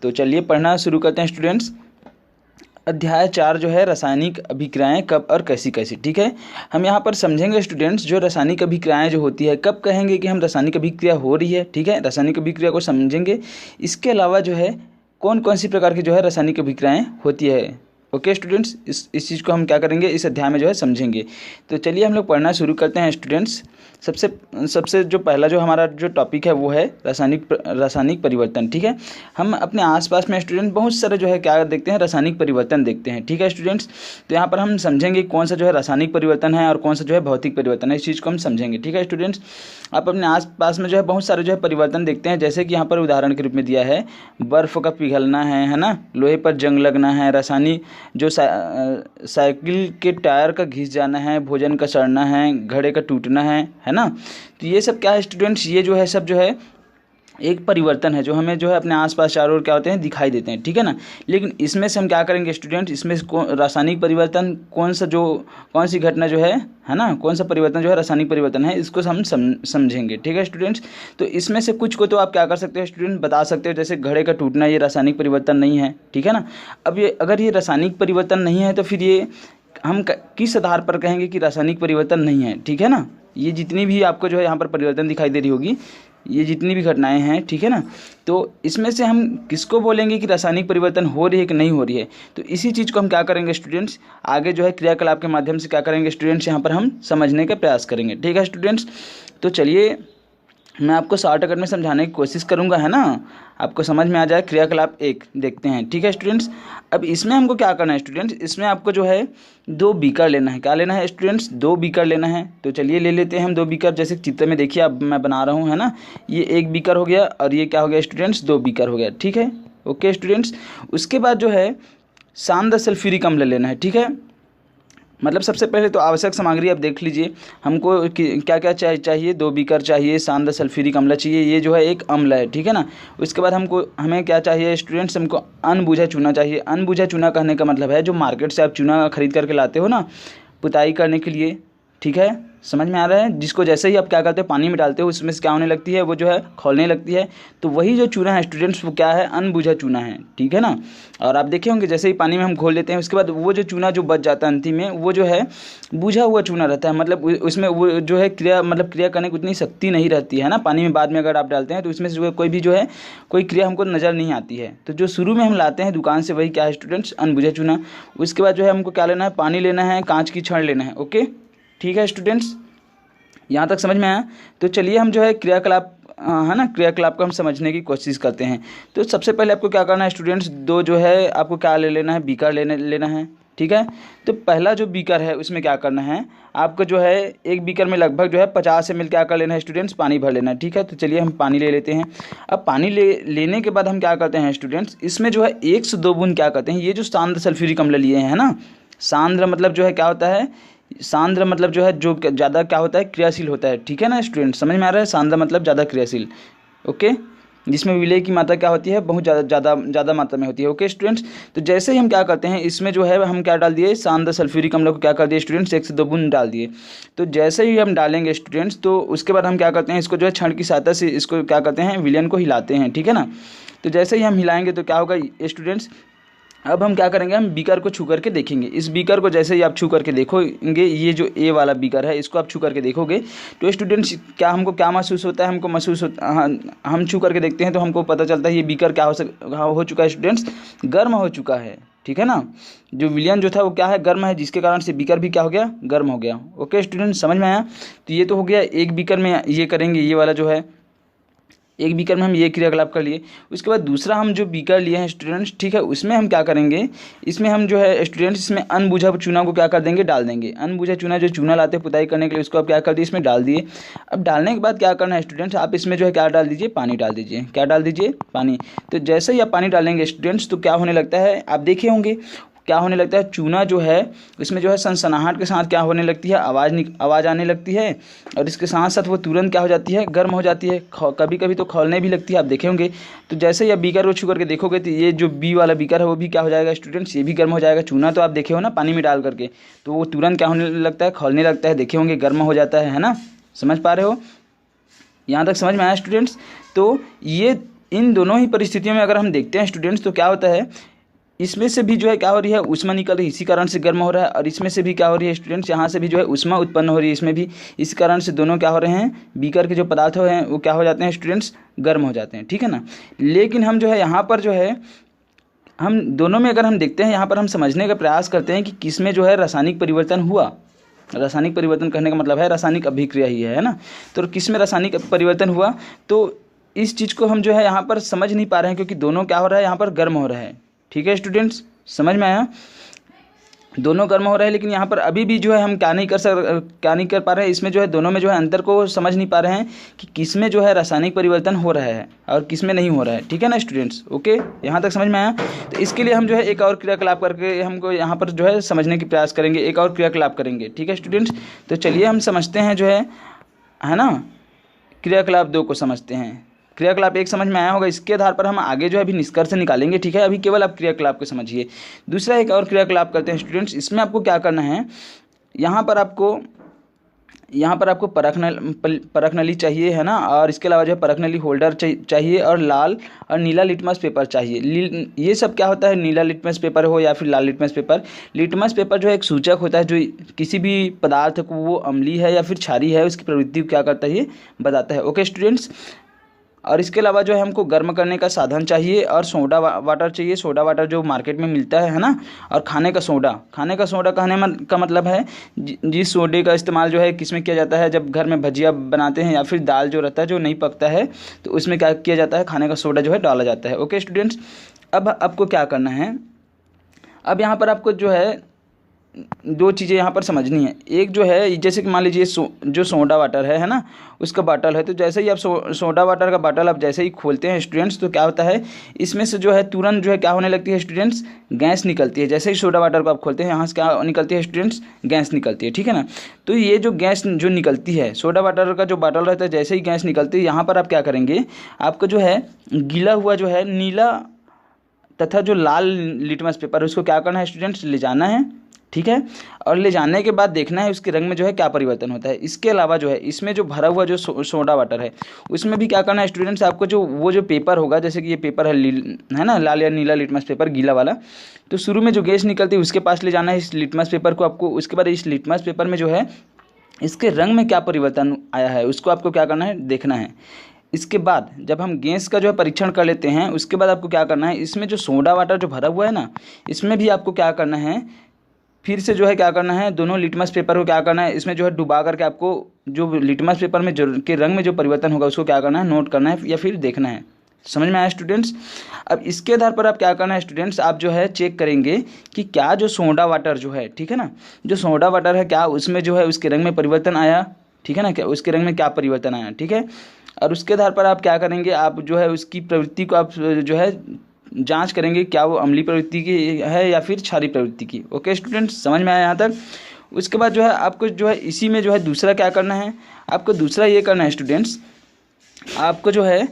तो चलिए पढ़ना शुरू करते हैं स्टूडेंट्स। अध्याय 4 जो है रासायनिक अभिक्रियाएं कब और कैसी कैसी। ठीक है, हम यहाँ पर समझेंगे स्टूडेंट्स जो रासायनिक अभिक्रियाएं जो होती है, कब कहेंगे कि हम रासायनिक अभिक्रिया हो रही है। ठीक है, रासायनिक अभिक्रिया को समझेंगे। इसके अलावा जो है कौन कौन सी प्रकार की जो है रासायनिक अभिक्रियाएं होती है। ओके स्टूडेंट्स, इस चीज़ को हम क्या करेंगे, इस अध्याय में जो है समझेंगे। तो चलिए हम लोग पढ़ना शुरू करते हैं स्टूडेंट्स। सबसे जो पहला जो हमारा जो टॉपिक है वो है रासायनिक परिवर्तन। ठीक है, हम अपने आसपास में स्टूडेंट बहुत सारे जो है क्या देखते हैं, रासायनिक परिवर्तन देखते हैं। ठीक है स्टूडेंट्स, तो यहाँ पर हम समझेंगे कौन सा जो है रासायनिक परिवर्तन है और कौन सा जो है भौतिक परिवर्तन है, इस चीज़ को हम समझेंगे। ठीक है स्टूडेंट्स, आप अपने आसपास में जो है बहुत सारे जो है परिवर्तन देखते हैं, जैसे कि यहाँ पर उदाहरण के रूप में दिया है, बर्फ़ का पिघलना है ना, लोहे पर जंग लगना है, रासायनिक जो साइकिल के टायर का घिस जाना है, भोजन का सड़ना है, घड़े का टूटना है ना। तो ये सब क्या है स्टूडेंट्स, ये जो है सब जो है एक परिवर्तन है जो हमें जो है अपने आसपास चारों ओर क्या होते हैं, दिखाई देते हैं। ठीक है ना, लेकिन इसमें से हम क्या करेंगे स्टूडेंट, इसमें से रासायनिक परिवर्तन कौन सी घटना जो है ना, कौन सा परिवर्तन जो है रासायनिक परिवर्तन है, इसको हम समझेंगे। ठीक है स्टूडेंट्स, तो इसमें से कुछ को तो आप क्या कर सकते हो स्टूडेंट, बता सकते हो, जैसे घड़े का टूटना, ये रासायनिक परिवर्तन नहीं है। ठीक है ना, अब ये अगर ये रासायनिक परिवर्तन नहीं है तो फिर ये हम किस आधार पर कहेंगे कि रासायनिक परिवर्तन नहीं है। ठीक है ना, ये जितनी भी आपको जो है यहाँ पर परिवर्तन दिखाई दे रही होगी, ये जितनी भी घटनाएं हैं, ठीक है ना, तो इसमें से हम किसको बोलेंगे कि रासायनिक परिवर्तन हो रही है कि नहीं हो रही है। तो इसी चीज़ को हम क्या करेंगे स्टूडेंट्स, आगे जो है क्रियाकलाप के माध्यम से क्या करेंगे स्टूडेंट्स, यहाँ पर हम समझने का प्रयास करेंगे। ठीक है स्टूडेंट्स, तो चलिए मैं आपको शॉर्टकट में समझाने की कोशिश करूंगा, है ना, आपको समझ में आ जाए। क्रियाकलाप 1 देखते हैं। ठीक है स्टूडेंट्स, अब इसमें हमको क्या करना है स्टूडेंट्स, इसमें आपको जो है 2 बीकर लेना है। क्या लेना है स्टूडेंट्स, 2 बीकर लेना है। तो चलिए ले लेते हैं हम 2 बीकर, जैसे चित्र में देखिए अब मैं बना रहा हूँ, है ना, ये 1 बीकर हो गया और ये क्या हो गया स्टूडेंट्स, 2 बीकर हो गया। ठीक है, ओके स्टूडेंट्स, उसके बाद जो है सांद्र सल्फ्यूरिक अम्ल लेना है। ठीक है, मतलब सबसे पहले तो आवश्यक सामग्री आप देख लीजिए, हमको क्या क्या चाहिए, 2 बीकर चाहिए, सांद्र सल्फ्यूरिक अम्ल चाहिए, ये जो है एक अम्ल है। ठीक है ना, उसके बाद हमें क्या चाहिए स्टूडेंट्स, हमको अनबुझा चूना चाहिए। अनबुझा चूना कहने का मतलब है जो मार्केट से आप चूना खरीद करके लाते हो ना पुताई करने के लिए। ठीक है, समझ में आ रहा है, जिसको जैसे ही आप क्या करते हो पानी में डालते हो उसमें से क्या होने लगती है, वो जो है खौलने लगती है। तो वही जो चूना है स्टूडेंट्स वो क्या है, अनबुझा चूना है। ठीक है ना, और आप देखे होंगे जैसे ही पानी में हम घोल देते हैं उसके बाद वो जो चूना जो बच जाता है अंतिम में, वो जो है बुझा हुआ चूना रहता है। मतलब उसमें वो जो है क्रिया करने की उतनी शक्ति नहीं रहती है ना। पानी में बाद में अगर आप डालते हैं तो उसमें से कोई भी जो है कोई क्रिया हमको नज़र नहीं आती है। तो जो शुरू में हम लाते हैं दुकान से वही क्या है स्टूडेंट्स, अनबुझा चूना। उसके बाद जो है हमको क्या लेना है, पानी लेना है, कांच की छड़ लेना है। ओके, ठीक है स्टूडेंट्स, यहाँ तक समझ में आया। तो चलिए हम जो है क्रियाकलाप है ना, क्रियाकलाप को हम समझने की कोशिश करते हैं। तो सबसे पहले आपको क्या करना है स्टूडेंट्स, 2 जो है आपको क्या ले लेना है, बीकर लेना है। ठीक है, तो पहला जो बीकर है उसमें क्या करना है आपको, जो है एक बीकर में लगभग जो है 50 ml क्या कर लेना है स्टूडेंट्स, पानी भर लेना है। ठीक है, तो चलिए हम पानी ले लेते हैं। अब पानी लेने के बाद हम क्या करते हैं स्टूडेंट्स, इसमें जो है 1 से 2 बूंद क्या करते हैं, ये जो सांद्र सल्फ्यूरिक अम्ल लिए हैं ना, सांद्र मतलब जो है क्या होता है, सांद्र मतलब जो है जो ज़्यादा क्या होता है, क्रियाशील होता है। ठीक है ना स्टूडेंट, समझ में आ रहा है, सांद्र मतलब ज़्यादा क्रियाशील। ओके, जिसमें विलय की मात्रा क्या होती है, बहुत ज़्यादा मात्रा में होती है। ओके स्टूडेंट्स, तो जैसे ही हम क्या करते हैं इसमें जो है हम क्या डाल दिए, सांद्र सल्फ्यूरिक अम्ल को क्या कर दिए स्टूडेंट्स, 1 से 2 बूंद डाल दिए। तो जैसे ही हम डालेंगे स्टूडेंट्स तो उसके बाद हम क्या करते हैं, इसको जो है छड़ की सहायता से इसको क्या करते हैं, विलयन को हिलाते हैं। ठीक है ना, तो जैसे ही हम हिलाएंगे तो क्या होगा स्टूडेंट्स, अब हम क्या करेंगे, हम बीकर को छू करके देखेंगे। इस बीकर को जैसे ही आप छू करके देखोगे, ये जो ए वाला बीकर है इसको आप छू करके देखोगे तो स्टूडेंट्स क्या हमको क्या महसूस होता है, हमको महसूस होता, हाँ, हम छू करके देखते हैं तो हमको पता चलता है ये बीकर क्या हो चुका है स्टूडेंट्स, गर्म हो चुका है। ठीक है ना, जो विलयन जो था वो क्या है, गर्म है, जिसके कारण से बीकर भी क्या हो गया, गर्म हो गया। ओके स्टूडेंट, समझ में आया। तो ये तो हो गया एक बीकर में ये करेंगे, ये वाला जो है एक बीकर में हम ये क्रियाकलाप कर लिए। उसके बाद दूसरा हम जो बीकर लिए हैं स्टूडेंट्स, ठीक है, उसमें हम क्या करेंगे, इसमें हम जो है स्टूडेंट्स इसमें अनबुझा चूना को क्या कर देंगे, डाल देंगे। अनबुझा चूना जो चूना लाते हैं पुताई करने के लिए, उसको आप क्या कर दिए, इसमें डाल दिए। अब डालने के बाद क्या करना है स्टूडेंट्स, आप इसमें जो है क्या डाल दीजिए, पानी डाल दीजिए। क्या डाल दीजिए, पानी। तो जैसे ही आप पानी डालेंगे स्टूडेंट्स तो क्या होने लगता है, आप देखे होंगे क्या होने लगता है, चूना जो है इसमें जो है सनसनाहट के साथ क्या होने लगती है, आवाज़ आने लगती है, और इसके साथ साथ वो तुरंत क्या हो जाती है, गर्म हो जाती है, कभी कभी तो खौलने भी लगती है, आप देखे होंगे। तो जैसे ही आप बीकर को छू करके देखोगे तो ये जो बी वाला बीकर है वो भी क्या हो जाएगा स्टूडेंट्स, ये भी गर्म हो जाएगा। चूना तो आप देखे हो ना पानी में डाल करके, तो वो तुरंत क्या होने लगता है, खौलने लगता है, देखे होंगे, गर्म हो जाता है ना, समझ पा रहे हो, यहाँ तक समझ में आया स्टूडेंट्स। तो ये इन दोनों ही परिस्थितियों में अगर हम देखते हैं स्टूडेंट्स तो क्या होता है, इसमें से भी जो है क्या हो रही है, ऊष्मा निकल रही है, इसी कारण से गर्म हो रहा है, और इसमें से भी क्या हो रही है स्टूडेंट्स, यहाँ से भी जो है ऊष्मा उत्पन्न हो रही है इसमें भी, इस कारण से दोनों क्या हो रहे हैं, बीकर के जो पदार्थ हैं वो क्या हो जाते हैं स्टूडेंट्स, गर्म हो जाते हैं, ठीक है ना। लेकिन हम जो है यहाँ पर जो है हम दोनों में अगर हम देखते हैं, यहाँ पर हम समझने का प्रयास करते हैं कि किस में जो है रासायनिक परिवर्तन हुआ। रासायनिक परिवर्तन करने का मतलब है रासायनिक अभिक्रिया ही है ना। तो किस में रासायनिक परिवर्तन हुआ, तो इस चीज़ को हम जो है यहाँ पर समझ नहीं पा रहे हैं, क्योंकि दोनों क्या हो रहा है यहाँ पर गर्म हो रहा है, ठीक है स्टूडेंट्स, समझ में आया, दोनों गर्म हो रहे हैं। लेकिन यहाँ पर अभी भी जो है हम क्या नहीं कर पा रहे हैं, इसमें जो है दोनों में जो है अंतर को समझ नहीं पा रहे हैं कि किस में जो है रासायनिक परिवर्तन हो रहा है और किस में नहीं हो रहा है, ठीक है ना स्टूडेंट्स। ओके, यहाँ तक समझ में आया। तो इसके लिए हम जो है एक और क्रियाकलाप करके हमको यहाँ पर जो है समझने की प्रयास करेंगे, एक और क्रियाकलाप करेंगे, ठीक है स्टूडेंट्स। तो चलिए हम समझते हैं जो है ना, क्रियाकलाप 2 को समझते हैं। क्रियाकलाप 1 समझ में आया होगा, इसके आधार पर हम आगे जो है अभी निष्कर्ष निकालेंगे, ठीक है। अभी केवल आप क्रियाकलाप को समझिए। दूसरा एक और क्रियाकलाप करते हैं स्टूडेंट्स। इसमें आपको क्या करना है, यहाँ पर आपको परख नली चाहिए, है ना, और इसके अलावा जो है परख नली होल्डर चाहिए, और लाल और नीला लिटमस पेपर चाहिए। ये सब क्या होता है, नीला लिटमस पेपर हो या फिर लाल लिटमस पेपर। लिटमस पेपर जो है एक सूचक होता है जो किसी भी पदार्थ को वो अम्लीय है या फिर क्षारीय है उसकी प्रवृत्ति को क्या करता है, ये बताता है। ओके स्टूडेंट्स, और इसके अलावा जो है हमको गर्म करने का साधन चाहिए, और सोडा वाटर चाहिए, सोडा वाटर जो मार्केट में मिलता है ना, और खाने का सोडा कहने का मतलब है जिस सोडे का इस्तेमाल जो है किस में किया जाता है, जब घर में भजिया बनाते हैं या फिर दाल जो रहता है जो नहीं पकता है तो उसमें क्या किया जाता है, खाने का सोडा जो है डाला जाता है। ओके स्टूडेंट्स, अब आपको क्या करना है, अब यहाँ पर आपको जो है 2 चीज़ें यहाँ पर समझनी है। एक जो है जैसे कि मान लीजिए जो सोडा वाटर है ना, उसका बाटल है, तो जैसे ही आप सोडा वाटर का बाटल आप जैसे ही खोलते हैं स्टूडेंट्स, तो क्या होता है इसमें से जो है तुरंत जो है क्या होने लगती है स्टूडेंट्स, गैस निकलती है। जैसे ही सोडा वाटर को आप खोलते हैं यहाँ से क्या निकलती है स्टूडेंट्स, गैस निकलती है, ठीक है ना। तो ये जो गैस जो निकलती है, सोडा वाटर का जो बाटल रहता है, जैसे ही गैस निकलती है यहाँ पर आप क्या करेंगे, आपको जो है गीला हुआ जो है नीला तथा जो लाल लिटमस पेपर उसको क्या करना है स्टूडेंट्स, ले जाना है, ठीक है। और ले जाने के बाद देखना है उसके रंग में जो है क्या परिवर्तन होता है। इसके अलावा जो है इसमें जो भरा हुआ जो सोडा वाटर है उसमें भी क्या करना है स्टूडेंट्स, आपको जो वो जो पेपर होगा, जैसे कि ये पेपर है ना, लाल या नीला लिटमस पेपर गीला वाला, तो शुरू में जो गैस निकलती है उसके पास ले जाना है इस लिटमस पेपर को आपको। उसके बाद इस लिटमस पेपर में जो है इसके रंग में क्या परिवर्तन आया है उसको आपको क्या करना है, देखना है। इसके बाद जब हम गैस का जो है परीक्षण कर लेते हैं, उसके बाद आपको क्या करना है, इसमें जो सोडा वाटर जो भरा हुआ है ना, इसमें भी आपको क्या करना है, फिर से जो है क्या करना है, दोनों लिटमस पेपर को क्या करना है, इसमें जो है डुबा करके आपको जो लिटमस पेपर में जो के रंग में जो परिवर्तन होगा उसको क्या करना है, नोट करना है या फिर देखना है। समझ में आया स्टूडेंट्स। अब इसके आधार पर आप क्या करना है स्टूडेंट्स, आप जो है चेक करेंगे कि क्या जो सोडा वाटर जो है, ठीक है ना, जो सोडा वाटर है क्या उसमें जो है उसके रंग में परिवर्तन आया, ठीक है ना, क्या उसके रंग में क्या परिवर्तन आया, ठीक है। और उसके आधार पर आप क्या करेंगे, आप जो है उसकी प्रवृत्ति को आप जो है जांच करेंगे, क्या वो अम्लीय प्रवृत्ति की है या फिर क्षारीय प्रवृत्ति की। ओके स्टूडेंट्स, समझ में आया यहाँ तक। उसके बाद जो है आपको जो है इसी में जो है दूसरा क्या करना है, आपको दूसरा ये करना है स्टूडेंट्स, आपको जो है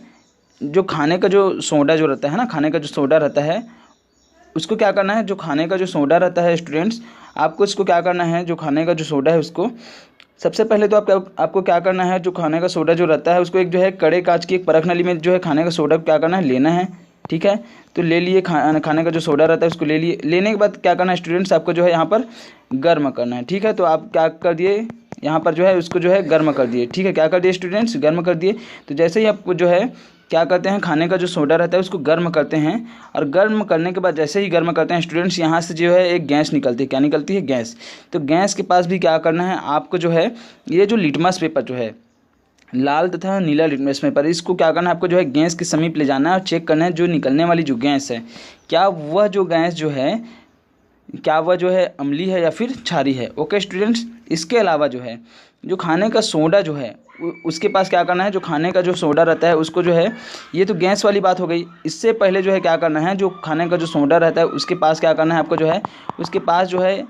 जो खाने का जो सोडा जो रहता है ना, खाने का जो सोडा रहता है उसको क्या करना है, जो खाने का जो सोडा रहता है स्टूडेंट्स, आपको इसको क्या करना है, जो खाने का जो सोडा है उसको सबसे पहले तो आपको क्या करना है, जो खाने का सोडा जो रहता है उसको एक जो है कड़े कांच की एक परख नली में जो है खाने का सोडा क्या करना है, लेना है, ठीक है। तो ले लिए खाने का जो सोडा रहता है उसको ले लिए। लेने के बाद क्या करना है स्टूडेंट्स, आपको जो है यहाँ पर गर्म करना है, ठीक है। तो आप क्या कर दिए, यहाँ पर जो है उसको जो है गर्म कर दिए, ठीक है। क्या कर दिए स्टूडेंट्स, गर्म कर दिए। तो जैसे ही आपको जो है क्या करते हैं, खाने का जो सोडा रहता है उसको गर्म करते हैं, और गर्म करने के बाद जैसे ही गर्म करते हैं स्टूडेंट्स, यहाँ से जो है एक गैस निकलती है। क्या निकलती है, गैस। तो गैस के पास भी क्या करना है आपको, जो है ये जो लिटमस पेपर जो है लाल तथा नीला लिटमस पेपर, इसको क्या करना है आपको, जो है गैस के समीप ले जाना है और चेक करना है जो निकलने वाली जो गैस है, क्या वह जो गैस जो है क्या वह जो है अम्लीय है या फिर क्षारीय है। Okay students. इसके अलावा जो है जो खाने का सोडा जो है उसके पास क्या करना है, जो खाने का जो सोडा रहता है उसको जो है, ये तो गैस वाली बात हो गई। इससे पहले जो है क्या करना है, जो खाने का जो सोडा रहता है उसके पास क्या करना है आपको, जो है उसके पास जो है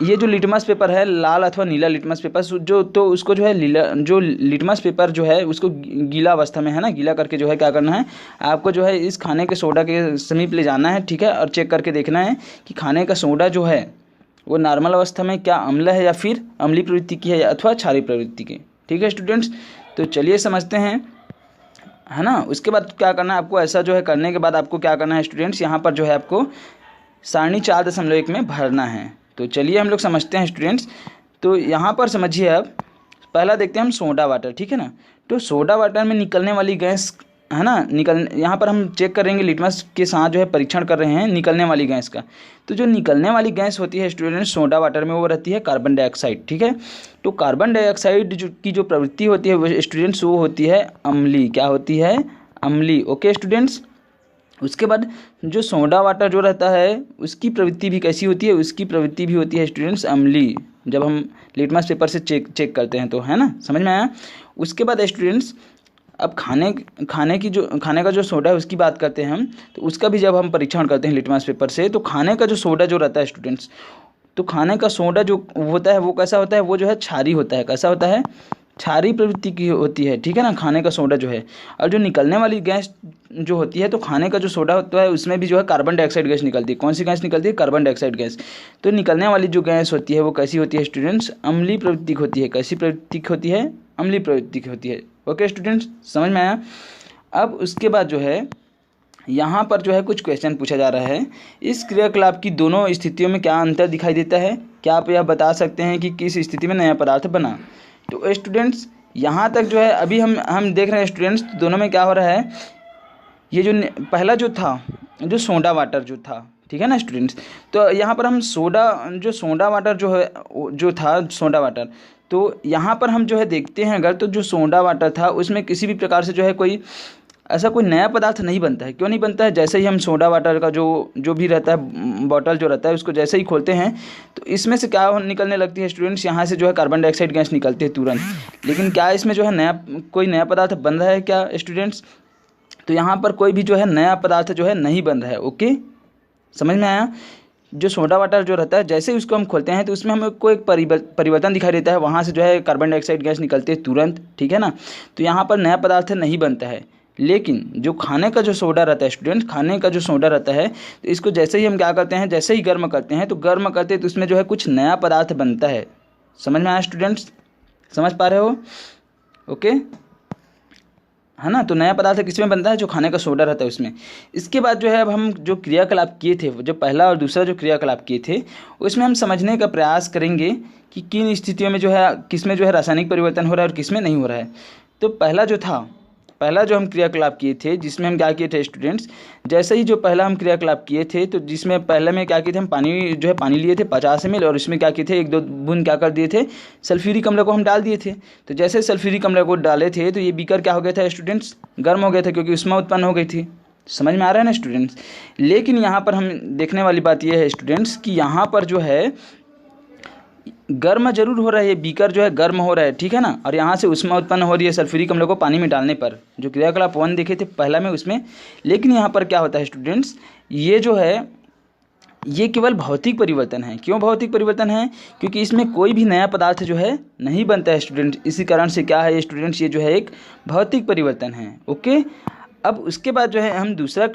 ये जो लिटमस पेपर है लाल अथवा नीला लिटमस पेपर जो, तो उसको जो है जो लिटमस पेपर जो है उसको गीला अवस्था में है ना, गीला करके जो है क्या करना है आपको, जो है इस खाने के सोडा के समीप ले जाना है, ठीक है। और चेक करके देखना है कि खाने का सोडा जो है वो नॉर्मल अवस्था में क्या अम्ल है या फिर अम्लीय प्रवृत्ति की है अथवा क्षारीय प्रवृत्ति की, ठीक है स्टूडेंट्स। तो चलिए समझते हैं है ना। उसके बाद क्या करना है आपको, ऐसा जो है करने के बाद आपको क्या करना है स्टूडेंट्स, यहाँ पर जो है आपको सारणी 4.1 में भरना है। तो चलिए हम लोग समझते हैं स्टूडेंट्स। तो यहाँ पर समझिए, अब पहला देखते हैं हम सोडा वाटर, ठीक है ना। तो सोडा वाटर में निकलने वाली गैस है ना, यहाँ पर हम चेक करेंगे, लिटमस के साथ जो है परीक्षण कर रहे हैं निकलने वाली गैस का। तो जो निकलने वाली गैस होती है स्टूडेंट्स सोडा वाटर में, वो रहती है कार्बन डाइऑक्साइड, ठीक है। तो कार्बन डाइऑक्साइड की जो प्रवृत्ति होती है वो स्टूडेंट्स वो होती है अम्लीय। क्या होती है? अम्लीय। Okay students. उसके बाद जो सोडा वाटर जो रहता है उसकी प्रवृत्ति भी कैसी होती है? उसकी प्रवृत्ति भी होती है स्टूडेंट्स अम्लीय, जब हम लिटमस पेपर से चेक करते हैं तो, है ना, समझ में आया। उसके बाद स्टूडेंट्स अब खाने का जो सोडा है उसकी बात करते हैं हम। तो उसका भी जब हम परीक्षण करते हैं लिटमस पेपर से, तो खाने का जो सोडा जो रहता है स्टूडेंट्स, तो खाने का सोडा जो होता है वो कैसा होता है? वो जो है क्षारीय होता है। कैसा होता है? क्षारीय प्रवृत्ति की होती है, ठीक है ना, खाने का सोडा जो है। और जो निकलने वाली गैस जो होती है, तो खाने का जो सोडा होता है उसमें भी जो है कार्बन डाइऑक्साइड गैस निकलती है। कौन सी गैस निकलती है? Carbon dioxide gas. तो निकलने वाली जो गैस होती है वो कैसी होती है स्टूडेंट्स? अम्लीय प्रवृत्ति की होती है। कैसी प्रवृत्ति की होती है? अम्लीय प्रवृत्ति की होती है। ओके स्टूडेंट्स, समझ में आया। अब उसके बाद जो है यहाँ पर जो है कुछ क्वेश्चन पूछा जा रहा है, इस क्रियाकलाप की दोनों स्थितियों में क्या अंतर दिखाई देता है? क्या आप यह बता सकते हैं कि किस स्थिति में नया पदार्थ बना? तो स्टूडेंट्स यहाँ तक जो है अभी हम देख रहे हैं स्टूडेंट्स, दोनों में क्या हो रहा है, ये जो पहला जो था, जो सोडा वाटर जो था, ठीक है ना स्टूडेंट्स। तो यहाँ पर हम सोडा वाटर जो है जो था सोडा वाटर, तो यहाँ पर हम जो है देखते हैं अगर, तो जो सोडा वाटर था उसमें किसी भी प्रकार से जो है कोई ऐसा कोई नया पदार्थ नहीं बनता है। क्यों नहीं बनता है? जैसे ही हम सोडा वाटर का जो भी रहता है बॉटल जो रहता है उसको जैसे ही खोलते हैं तो इसमें से क्या निकलने लगती है स्टूडेंट्स? यहाँ से जो है कार्बन डाइऑक्साइड गैस निकलती है तुरंत। लेकिन क्या इसमें जो है कोई नया पदार्थ बन रहा है क्या स्टूडेंट्स? तो यहाँ पर कोई भी जो है नया पदार्थ जो है नहीं बन रहा है। ओके, समझ में आया। जो सोडा वाटर जो रहता है जैसे ही उसको हम खोलते हैं तो उसमें हमको एक परिवर्तन दिखाई देता है, वहाँ से जो है कार्बन डाइऑक्साइड गैस निकलती है तुरंत, ठीक है ना। तो यहाँ पर नया पदार्थ नहीं बनता है। लेकिन जो खाने का जो सोडा रहता है स्टूडेंट, खाने का जो सोडा रहता है, तो इसको जैसे ही हम क्या करते हैं, जैसे ही गर्म करते हैं, तो गर्म करते हैं तो उसमें जो है कुछ नया पदार्थ बनता है। समझ में आया स्टूडेंट्स? समझ पा रहे हो? ओके, है ना। तो नया पदार्थ किसमें बनता है? जो खाने का सोडा रहता है उसमें। इसके बाद जो है अब हम जो क्रियाकलाप किए थे, जो पहला और दूसरा जो क्रियाकलाप किए थे उसमें हम समझने का प्रयास करेंगे कि किन स्थितियों में जो है किसमें जो है रासायनिक परिवर्तन हो रहा है और किसमें नहीं हो रहा है। तो पहला जो हम क्रियाकलाप किए थे जिसमें हम क्या किए थे स्टूडेंट्स, जैसे ही जो पहला हम क्रियाकलाप किए थे तो जिसमें पहले में क्या किए थे, हम पानी लिए थे 50 ml और इसमें क्या किए थे, 1-2 बूंद क्या कर दिए थे, सल्फ्यूरिक अम्ल को हम डाल दिए थे। तो जैसे सल्फ्यूरिक अम्ल को डाले थे तो ये बीकर क्या हो गया था स्टूडेंट्स? गर्म हो गया था, क्योंकि ऊष्मा उत्पन्न हो गई थी। समझ में आ रहा है ना स्टूडेंट्स। लेकिन यहाँ पर हम देखने वाली बात यह है स्टूडेंट्स कि यहाँ पर जो है गर्म जरूर हो रहा है, ये बीकर जो है गर्म हो रहा है, ठीक है ना। और यहाँ से ऊष्मा उत्पन्न हो रही है सल्फ्यूरिक अम्ल को पानी में डालने पर, जो क्रियाकलाप 1 देखे थे पहला में उसमें। लेकिन यहाँ पर क्या होता है स्टूडेंट्स, ये जो है ये केवल भौतिक परिवर्तन है। क्यों भौतिक परिवर्तन है? क्योंकि इसमें कोई भी नया पदार्थ जो है नहीं बनता है स्टूडेंट्स। इसी कारण से क्या है स्टूडेंट्स, ये जो है एक भौतिक परिवर्तन है। ओके, अब उसके बाद जो है हम दूसरा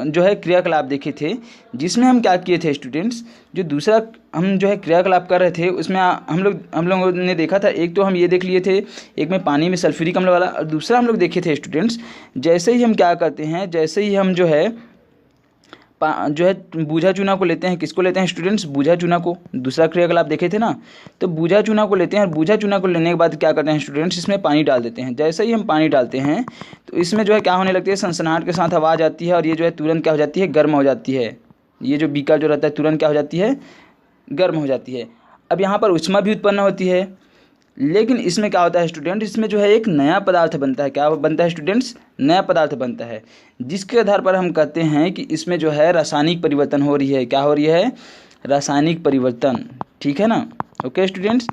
जो है क्रियाकलाप देखे थे जिसमें हम क्या किए थे स्टूडेंट्स, जो दूसरा हम जो है क्रियाकलाप कर रहे थे उसमें हम लोगों ने देखा था, एक तो हम ये देख लिए थे, एक में पानी में सल्फ्यूरिक अम्ल वाला, और दूसरा हम लोग देखे थे स्टूडेंट्स जैसे ही हम क्या करते हैं, जैसे ही हम जो है बूझा चूना को लेते हैं। किसको लेते हैं स्टूडेंट्स? बूझा चूना को। दूसरा क्रियाकलाप देखे थे ना, तो बूझा चूना को लेते हैं और बूझा चूना को लेने के बाद क्या करते हैं स्टूडेंट्स, इसमें पानी डाल देते हैं। जैसे ही हम पानी डालते हैं तो इसमें जो है क्या होने लगती है, सनसनाहट के साथ आवाज़ आती है और ये जो है तुरंत क्या हो जाती है, गर्म हो जाती है। ये जो बीकर जो रहता है तुरंत क्या हो जाती है, गर्म हो जाती है। अब यहाँ पर ऊष्मा भी उत्पन्न होती है। लेकिन इसमें क्या होता है स्टूडेंट, इसमें जो है एक नया पदार्थ बनता है। क्या बनता है स्टूडेंट्स? नया पदार्थ बनता है, जिसके आधार पर हम कहते हैं कि इसमें जो है रासायनिक परिवर्तन हो रही है। क्या हो रही है? रासायनिक परिवर्तन, ठीक है ना। ओके स्टूडेंट्स,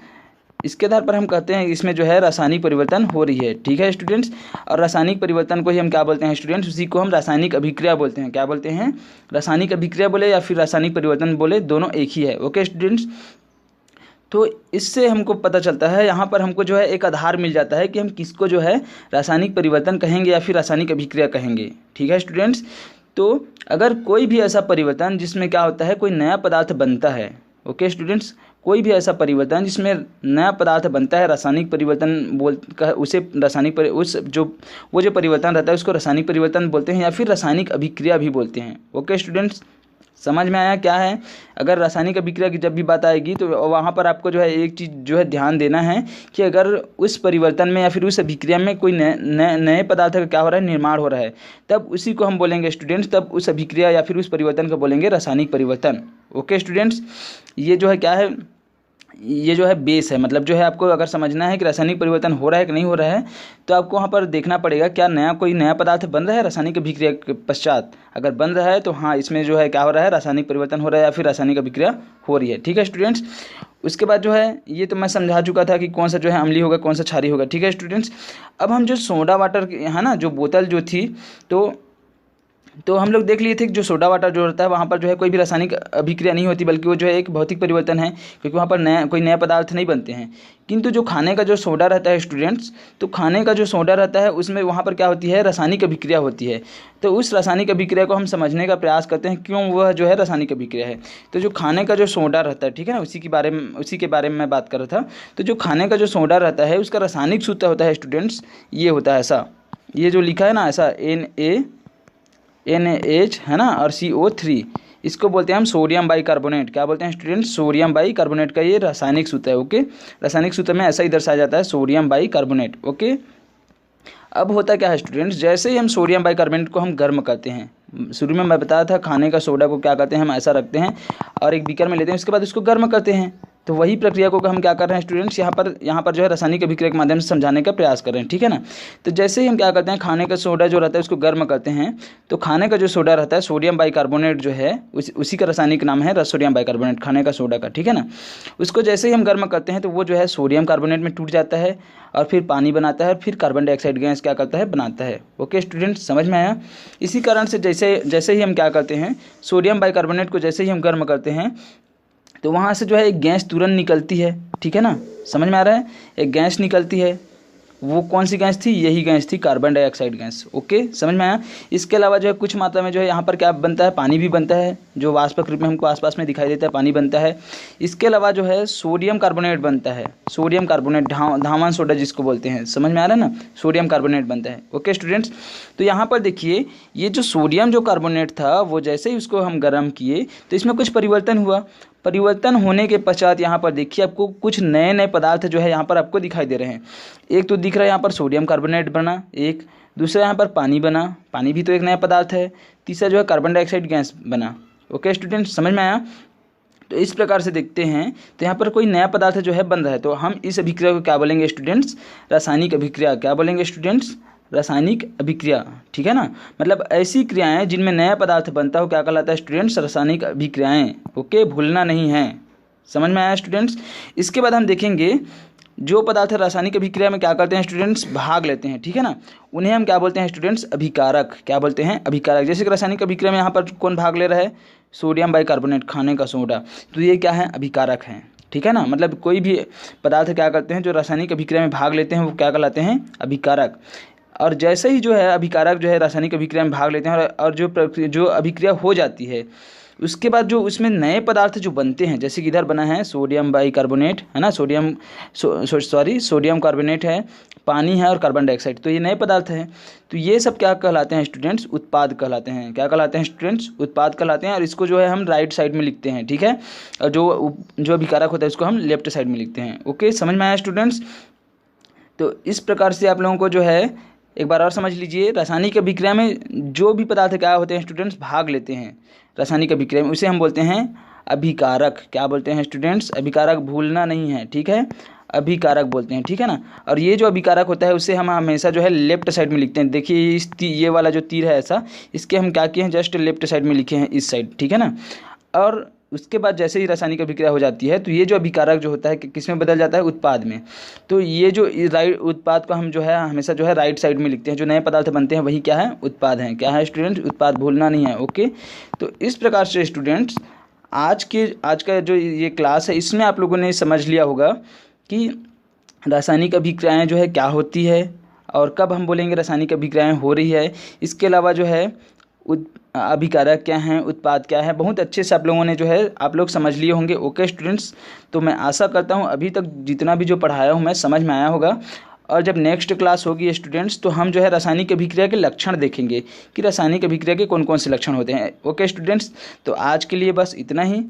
इसके आधार पर हम कहते हैं इसमें जो है रासायनिक परिवर्तन हो रही है, ठीक है स्टूडेंट्स। और रासायनिक परिवर्तन को ही हम क्या बोलते हैं स्टूडेंट्स, उसी को हम रासायनिक अभिक्रिया बोलते हैं। क्या बोलते हैं? रासायनिक अभिक्रिया बोले या फिर रासायनिक परिवर्तन बोले, दोनों एक ही है। ओके स्टूडेंट्स, तो इससे हमको पता चलता है, यहाँ पर हमको जो है एक आधार मिल जाता है कि हम किसको जो है रासायनिक परिवर्तन कहेंगे या फिर रासायनिक अभिक्रिया कहेंगे, ठीक है स्टूडेंट्स। तो अगर कोई भी ऐसा परिवर्तन जिसमें क्या होता है, कोई नया पदार्थ बनता है, ओके स्टूडेंट्स, कोई भी ऐसा परिवर्तन जिसमें नया पदार्थ बनता है, रासायनिक परिवर्तन उसे वो जो परिवर्तन रहता है उसको रासायनिक परिवर्तन बोलते हैं या फिर रासायनिक अभिक्रिया भी बोलते हैं। ओके स्टूडेंट्स, समझ में आया क्या है? अगर रासायनिक अभिक्रिया की जब भी बात आएगी तो वहाँ पर आपको जो है एक चीज़ जो है ध्यान देना है कि अगर उस परिवर्तन में या फिर उस अभिक्रिया में कोई नए पदार्थ का क्या हो रहा है, निर्माण हो रहा है, तब उसी को हम बोलेंगे स्टूडेंट्स, तब उस अभिक्रिया या फिर उस परिवर्तन को बोलेंगे रासायनिक परिवर्तन। ओके स्टूडेंट्स, ये जो है क्या है, ये जो है बेस है। मतलब जो है आपको अगर समझना है कि रासायनिक परिवर्तन हो रहा है कि नहीं हो रहा है, तो आपको वहाँ पर देखना पड़ेगा क्या कोई नया पदार्थ बन रहा है रासायनिक अभिक्रिया के पश्चात। अगर बन रहा है तो हाँ, इसमें जो है क्या हो रहा है, रासायनिक परिवर्तन हो रहा है या फिर रासायनिक अभिक्रिया हो रही है। ठीक है स्टूडेंट्स, उसके बाद जो है ये तो मैं समझा चुका था कि कौन सा जो है अम्लीय होगा, कौन सा क्षारीय होगा। ठीक है स्टूडेंट्स, अब हम जो सोडा वाटर है ना, जो बोतल जो थी, तो हम लोग देख लिए थे कि जो सोडा वाटर जो होता है वहाँ पर जो है कोई भी रासायनिक अभिक्रिया नहीं होती, बल्कि वो जो है एक भौतिक परिवर्तन है, क्योंकि वहाँ पर कोई नया पदार्थ नहीं बनते हैं। किंतु जो खाने का जो सोडा रहता है स्टूडेंट्स, तो खाने का जो सोडा रहता है उसमें वहाँ पर क्या होती है, रासायनिक अभिक्रिया होती है। तो उस रासायनिक अभिक्रिया को हम समझने का प्रयास करते हैं, क्यों वह जो है रासायनिक अभिक्रिया है। तो जो खाने का जो सोडा रहता है, ठीक है ना, उसी के बारे में मैं बात कर रहा था। तो जो खाने का जो सोडा रहता है उसका रासायनिक सूत्र होता है स्टूडेंट्स, ये होता है ऐसा, ये जो लिखा है ना ऐसा NaH है ना, और CO3, इसको बोलते हैं हम सोडियम बाइकार्बोनेट। क्या बोलते हैं स्टूडेंट्स? सोडियम बाइकार्बोनेट का ये रासायनिक सूत्र है। ओके, रासायनिक सूत्र में ऐसा ही दर्शाया जाता है, सोडियम बाइकार्बोनेट। ओके, अब होता क्या है स्टूडेंट्स, जैसे ही हम सोडियम बाइकार्बोनेट को हम गर्म करते हैं, शुरू में मैं बताया था खाने का सोडा को क्या करते हैं, हम ऐसा रखते हैं और एक बीकर में लेते हैं, उसके बाद उसको गर्म करते हैं। तो वही प्रक्रिया को हम क्या कर रहे हैं स्टूडेंट्स, यहाँ पर जो है रासायनिक अभिक्रिया के माध्यम से समझाने का प्रयास कर रहे हैं। ठीक है ना, तो जैसे ही हम क्या करते हैं, खाने का सोडा जो रहता है उसको गर्म करते हैं, तो खाने का जो सोडा रहता है सोडियम बाइकार्बोनेट जो है उसी का रासायनिक नाम है सोडियम बाइकार्बोनेट, खाने का सोडा का। ठीक है ना, उसको जैसे ही हम गर्म करते हैं तो वो जो है सोडियम कार्बोनेट में टूट जाता है और फिर पानी बनाता है और फिर कार्बन डाइऑक्साइड गैस क्या करता है, बनाता है। ओके स्टूडेंट्स, समझ में आया? इसी कारण से जैसे ही हम क्या करते हैं, सोडियम बाइकार्बोनेट को जैसे ही हम गर्म करते हैं तो वहाँ से जो है एक गैस तुरंत निकलती है। ठीक है ना, समझ में आ रहा है? एक गैस निकलती है, वो कौन सी गैस थी? यही गैस थी कार्बन डाइऑक्साइड गैस। ओके, समझ में आया? इसके अलावा जो है कुछ मात्रा में जो है यहाँ पर क्या बनता है, पानी भी बनता है, जो वाष्प के रूप में हमको आसपास में दिखाई देता है, पानी बनता है। इसके अलावा जो है सोडियम कार्बोनेट बनता है, सोडियम कार्बोनेट, धावन सोडा जिसको बोलते हैं। समझ में आ रहा है ना, सोडियम कार्बोनेट बनता है। ओके स्टूडेंट्स, तो यहाँ पर देखिए, ये जो सोडियम जो कार्बोनेट था वो जैसे ही उसको हम गर्म किए तो इसमें कुछ परिवर्तन हुआ। परिवर्तन होने के पश्चात यहाँ पर देखिए आपको कुछ नए नए पदार्थ जो है यहाँ पर आपको दिखाई दे रहे हैं। एक तो दिख रहा है यहाँ पर सोडियम कार्बोनेट बना, एक दूसरा यहाँ पर पानी बना, पानी भी तो एक नया पदार्थ है, तीसरा जो है कार्बन डाइऑक्साइड गैस बना। ओके स्टूडेंट्स, समझ में आया? तो इस प्रकार से देखते हैं तो यहाँ पर कोई नया पदार्थ जो है बन रहा है, तो हम इस अभिक्रिया को क्या बोलेंगे स्टूडेंट्स? रासायनिक अभिक्रिया। क्या बोलेंगे स्टूडेंट्स? रासायनिक अभिक्रिया। ठीक है ना, मतलब ऐसी क्रियाएं जिनमें नया पदार्थ बनता हो क्या कहलाता है स्टूडेंट्स? रासायनिक अभिक्रियाएं। ओके, भूलना नहीं है। समझ में आया स्टूडेंट्स? इसके बाद हम देखेंगे जो पदार्थ रासायनिक अभिक्रिया में क्या करते हैं स्टूडेंट्स? भाग लेते हैं। ठीक है ना, उन्हें हम क्या बोलते हैं स्टूडेंट्स? अभिकारक। क्या बोलते हैं? अभिकारक। जैसे कि रासायनिक अभिक्रिया में यहाँ पर कौन भाग ले रहा है? सोडियम बाइकार्बोनेट, खाने का सोडा, तो ये क्या है? अभिकारक हैं। ठीक है ना, मतलब कोई भी पदार्थ क्या करते हैं जो रासायनिक अभिक्रिया में भाग लेते हैं वो क्या कहलाते हैं? अभिकारक। और जैसे ही जो है अभिकारक जो है रासायनिक अभिक्रिया में भाग लेते हैं और जो अभिक्रिया हो जाती है, उसके बाद जो उसमें नए पदार्थ जो बनते हैं, जैसे कि इधर बना है सोडियम बाइकार्बोनेट है ना, सोडियम कार्बोनेट है, पानी है और कार्बन डाइऑक्साइड, तो ये नए पदार्थ हैं। तो ये सब क्या कहलाते हैं स्टूडेंट्स? उत्पाद कहलाते हैं। क्या कहलाते हैं स्टूडेंट्स? उत्पाद कहलाते हैं। और इसको जो है हम राइट साइड में लिखते हैं। ठीक है, और जो अभिकारक होता है उसको हम लेफ्ट साइड में लिखते हैं। ओके, समझ में आया स्टूडेंट्स? तो इस प्रकार से आप लोगों को जो है एक बार और समझ लीजिए, रासायनिक अभिक्रिया में जो भी पदार्थ क्या होते हैं स्टूडेंट्स? भाग लेते हैं रासायनिक अभिक्रिया में, उसे हम बोलते हैं अभिकारक। क्या बोलते हैं स्टूडेंट्स? अभिकारक। भूलना नहीं है। ठीक है, अभिकारक बोलते हैं। ठीक है ना, और ये जो अभिकारक होता है उसे हम हमेशा जो है लेफ्ट साइड में लिखते हैं। देखिए ये वाला जो तीर है ऐसा, इसके हम क्या किए हैं? जस्ट लेफ्ट साइड में लिखे हैं, इस साइड। ठीक है ना, और उसके बाद जैसे ही रासायनिक अभिक्रिया हो जाती है तो ये जो अभिकारक जो होता है किस में बदल जाता है? उत्पाद में। तो ये जो राइट उत्पाद को हम जो है हमेशा जो है राइट साइड में लिखते हैं। जो नए पदार्थ बनते हैं वही क्या है? उत्पाद हैं। क्या है स्टूडेंट्स? उत्पाद। भूलना नहीं है। ओके, तो इस प्रकार से स्टूडेंट्स आज का जो ये क्लास है इसमें आप लोगों ने समझ लिया होगा कि रासायनिक अभिक्रियाएँ जो है क्या होती है और कब हम बोलेंगे रासायनिक अभिक्रियाएँ हो रही है। इसके अलावा जो है अभिकारक क्या हैं, उत्पाद क्या है, बहुत अच्छे से आप लोगों ने जो है आप लोग समझ लिए होंगे। ओके स्टूडेंट्स, तो मैं आशा करता हूँ अभी तक जितना भी जो पढ़ाया हूँ मैं समझ में आया होगा। और जब नेक्स्ट क्लास होगी स्टूडेंट्स, तो हम जो है रासायनिक अभिक्रिया के लक्षण देखेंगे कि रासायनिक अभिक्रिया के कौन कौन से लक्षण होते हैं। ओके स्टूडेंट्स, तो आज के लिए बस इतना ही।